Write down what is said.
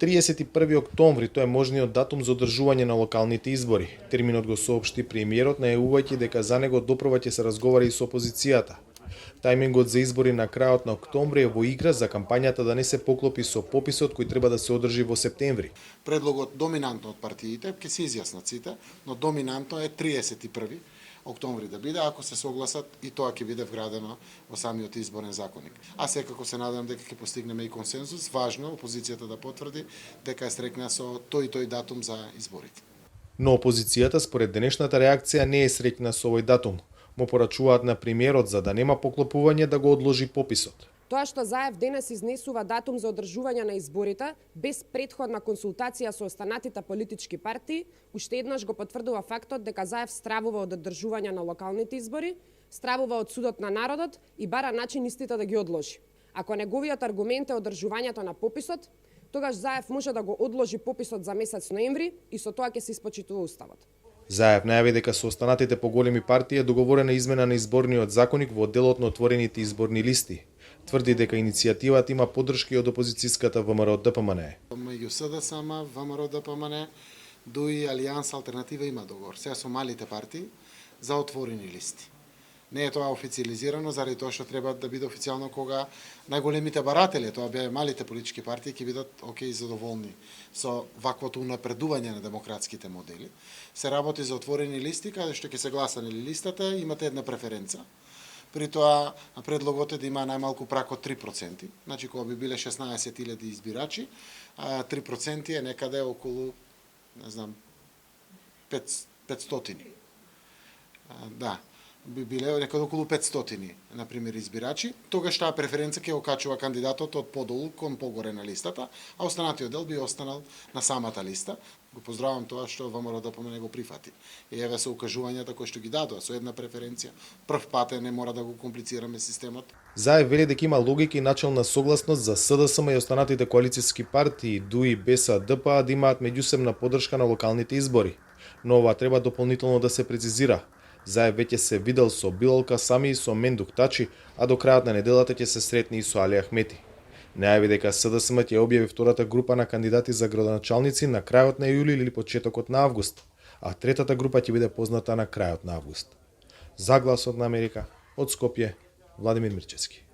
31 октомври тоа е можниот датум за одржување на локалните избори. Терминот го соопшти премиерот, најавувајќи дека за него допрва ќе се разговара и со опозицијата. Тајмингот за избори на крајот на октомври е во игра за кампањата да не се поклопи со пописот кој треба да се одржи во септември. Предлогот доминантно од партиите ќе се изјаснат сите, но доминантно е 31 октомври да биде, ако се согласат и тоа ќе биде вградено во самиот изборен законник. А секако се надевам дека ќе постигнеме и консензус. Важно опозицијата да потврди дека е среќна со тој датум за изборите. Но опозицијата според денешната реакција не е среќна со овој датум. Му порачуваат на премиерот за да нема поклопување да го одложи пописот. Тоа што Заев денес изнесува датум за одржување на изборите без претходна консултација со останатите политички партии, уште еднаш го потврдува фактот дека Заев стравува од одржување на локалните избори, стравува од судот на народот и бара начин истите да ги одложи. Ако неговиот аргумент е одржувањето на пописот, тогаш Заев може да го одложи пописот за месец ноември и со тоа ќе се испочитува уставот. Заев најави дека со останатите поголеми партии е договорена измена на изборниот законник во делот на отворените изборни листи. Тврди дека иницијативата има поддршка и од опозицијската ВМРО ДПМН. Меѓу СДСМ, ВМРО ДПМН, ДУИ, Алијанс, Алтернатива има договор. Сега со малите партии за отворени листи. Не е тоа официализирано, заради тоа што треба да биде официјално кога најголемите баратели, тоа беа малите политички партии, ќе бидат задоволни со ваквото унапредување на демократските модели. Се работи за отворени листи, каде што ќе се гласа на листата, имате една преференца. При тоа предлогот е да има најмалку прак од 3%, значи кога би биле 16.000 избирачи, 3% е некаде околу, не знам, 500. Да, би биле некаде околу 500, например, избирачи. Тогаш таа преференца ќе окачува кандидатот од подолу кон погоре на листата, а останатиот дел би останал на самата листа. Го поздравам тоа што ВМРО ДПМН го прифати. И еве се укажувањата кои што ги дадоа со една преференција. Прв пат не мора да го комплицираме системот. Заев вели дека има логика и начелна согласност за СДСМ и останатите коалициски партии, ДУИ, БЕСА, ДПА да имаат меѓусебна поддршка на локалните избори. Но ова треба дополнително да се прецизира. Заев веќе се видел со Билал Касами и со Мендук Тачи, а до крајот на неделата ќе се сретне и со Али Ахмети. Најави дека СДСМ ќе објави втората група на кандидати за градоначалници на крајот на јули или почетокот на август, а третата група ќе биде позната на крајот на август. За Гласот на Америка, од Скопје, Владимир Мирчевски.